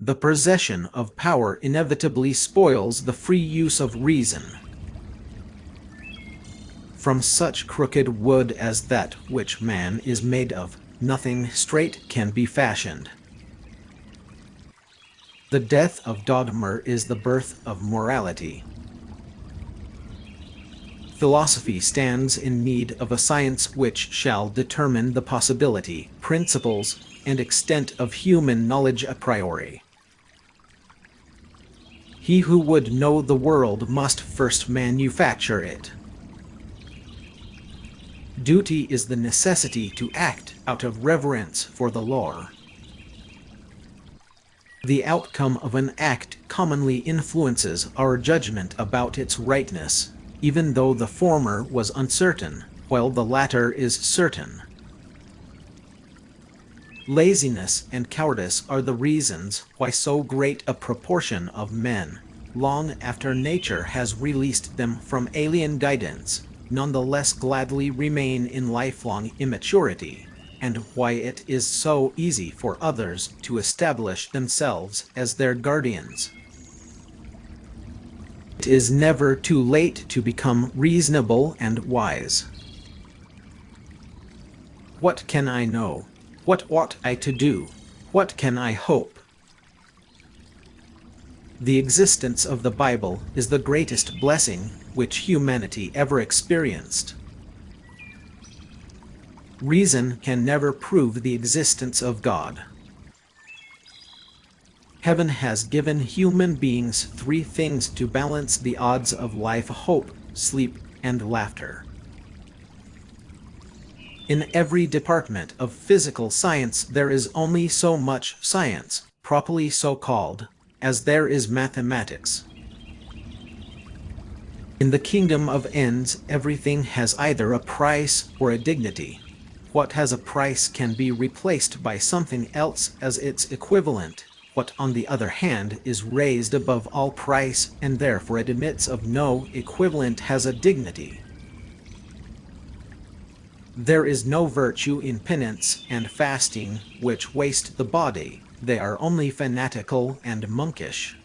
The possession of power inevitably spoils the free use of reason. From such crooked wood as that which man is made of, nothing straight can be fashioned. The death of dogma is the birth of morality. Philosophy stands in need of a science which shall determine the possibility, principles, and extent of human knowledge a priori. He who would know the world must first manufacture it. Duty is the necessity to act out of reverence for the law. The outcome of an act commonly influences our judgment about its rightness, even though the former was uncertain, while the latter is certain. Laziness and cowardice are the reasons why so great a proportion of men, long after nature has released them from alien guidance, nonetheless gladly remain in lifelong immaturity, and why it is so easy for others to establish themselves as their guardians. It is never too late to become reasonable and wise. What can I know? What ought I to do? What can I hope? The existence of the Bible is the greatest blessing which humanity ever experienced. Reason can never prove the existence of God. Heaven has given human beings three things to balance the odds of life: hope, sleep, and laughter. In every department of physical science there is only so much science, properly so called, as there is mathematics. In the kingdom of ends, everything has either a price or a dignity. What has a price can be replaced by something else as its equivalent. What, on the other hand, is raised above all price and therefore admits of no equivalent has a dignity. There is no virtue in penance and fasting which waste the body. They are only fanatical and monkish.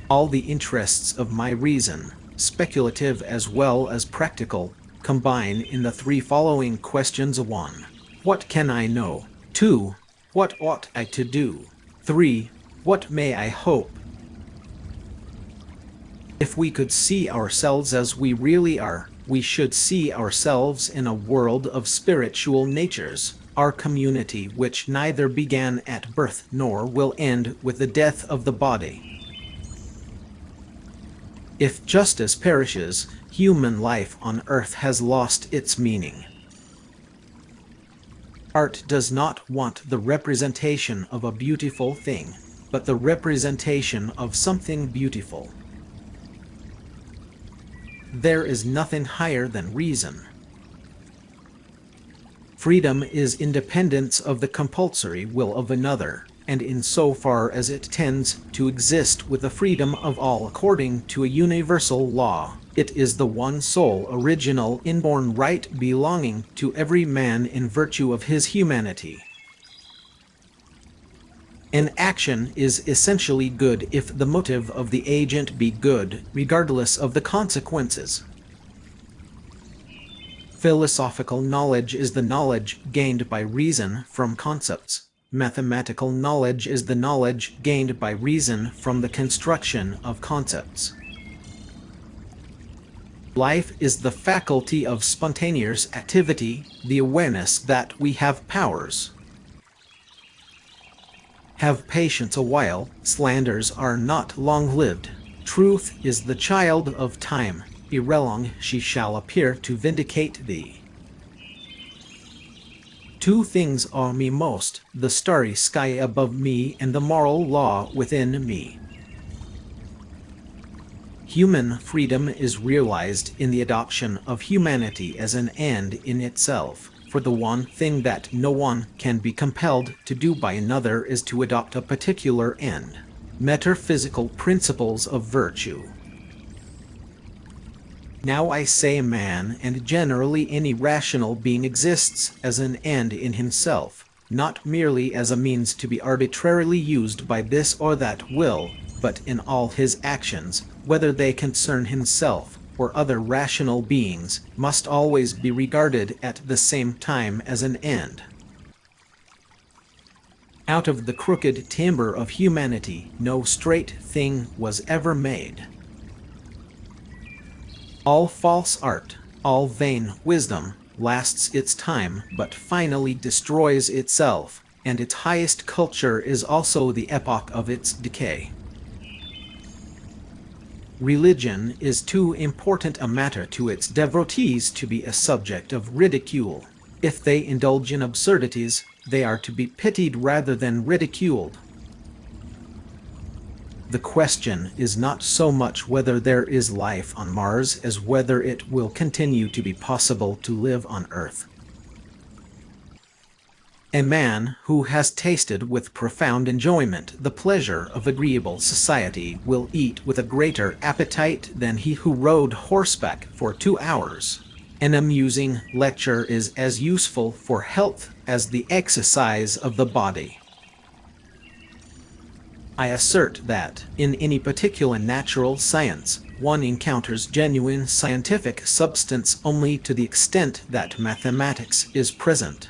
All the interests of my reason, speculative as well as practical, combine in the three following questions: 1. What can I know? 2. What ought I to do? 3. What may I hope? If we could see ourselves as we really are, we should see ourselves in a world of spiritual natures, our community which neither began at birth nor will end with the death of the body. If justice perishes, human life on earth has lost its meaning. Art does not want the representation of a beautiful thing, but the representation of something beautiful. There is nothing higher than reason. Freedom is independence of the compulsory will of another, and in so far as it tends to exist with the freedom of all according to a universal law, it is the one sole original inborn right belonging to every man in virtue of his humanity. An action is essentially good if the motive of the agent be good, regardless of the consequences. Philosophical knowledge is the knowledge gained by reason from concepts. Mathematical knowledge is the knowledge gained by reason from the construction of concepts. Life is the faculty of spontaneous activity, the awareness that we have powers. Have patience a while, slanders are not long-lived. Truth is the child of time, ere long she shall appear to vindicate thee. Two things awe me most, the starry sky above me and the moral law within me. Human freedom is realized in the adoption of humanity as an end in itself, for the one thing that no one can be compelled to do by another is to adopt a particular end. Metaphysical principles of virtue. Now I say man, and generally any rational being, exists as an end in himself, not merely as a means to be arbitrarily used by this or that will, but in all his actions, whether they concern himself or other rational beings, must always be regarded at the same time as an end. Out of the crooked timber of humanity no straight thing was ever made. All false art, all vain wisdom, lasts its time but finally destroys itself, and its highest culture is also the epoch of its decay. Religion is too important a matter to its devotees to be a subject of ridicule. If they indulge in absurdities, they are to be pitied rather than ridiculed. The question is not so much whether there is life on Mars as whether it will continue to be possible to live on Earth. A man who has tasted with profound enjoyment the pleasure of agreeable society will eat with a greater appetite than he who rode horseback for 2 hours. An amusing lecture is as useful for health as the exercise of the body. I assert that, in any particular natural science, one encounters genuine scientific substance only to the extent that mathematics is present.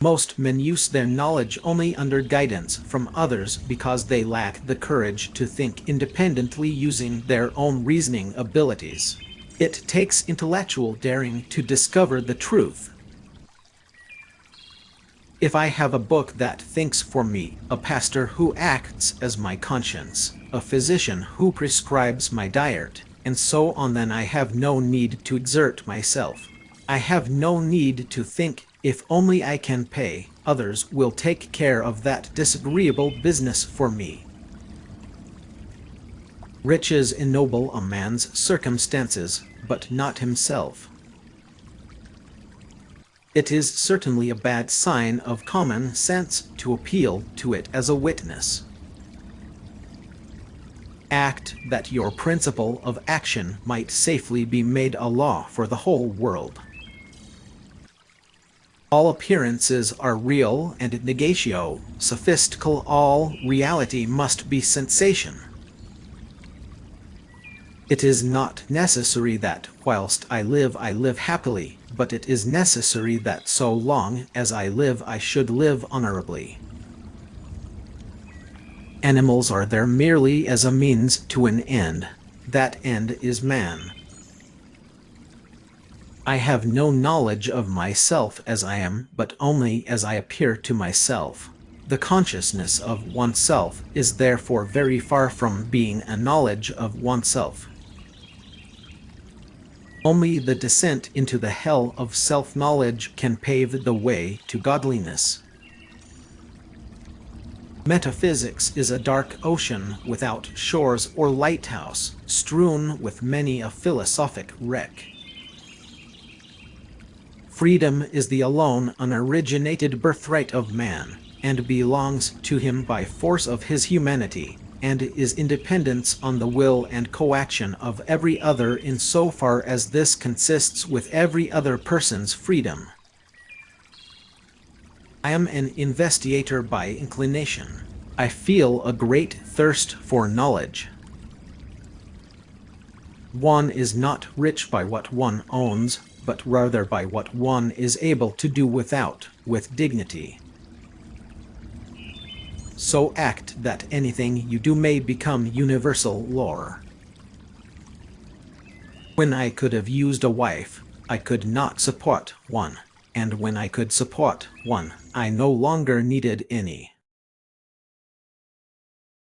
Most men use their knowledge only under guidance from others because they lack the courage to think independently using their own reasoning abilities. It takes intellectual daring to discover the truth. If I have a book that thinks for me, a pastor who acts as my conscience, a physician who prescribes my diet, and so on, then I have no need to exert myself. I have no need to think. If only I can pay, others will take care of that disagreeable business for me. Riches ennoble a man's circumstances, but not himself. It is certainly a bad sign of common sense to appeal to it as a witness. Act that your principle of action might safely be made a law for the whole world. All appearances are real and negatio sophistical. All reality must be sensation. It is not necessary that, whilst I live happily, but it is necessary that so long as I live I should live honorably. Animals are there merely as a means to an end. That end is man. I have no knowledge of myself as I am, but only as I appear to myself. The consciousness of oneself is therefore very far from being a knowledge of oneself. Only the descent into the hell of self-knowledge can pave the way to godliness. Metaphysics is a dark ocean without shores or lighthouse, strewn with many a philosophic wreck. Freedom is the alone unoriginated birthright of man, and belongs to him by force of his humanity, and is independence on the will and coaction of every other in so far as this consists with every other person's freedom. I am an investigator by inclination. I feel a great thirst for knowledge. One is not rich by what one owns, but rather by what one is able to do without, with dignity. So act that anything you do may become universal lore. When I could have used a wife, I could not support one, and when I could support one, I no longer needed any.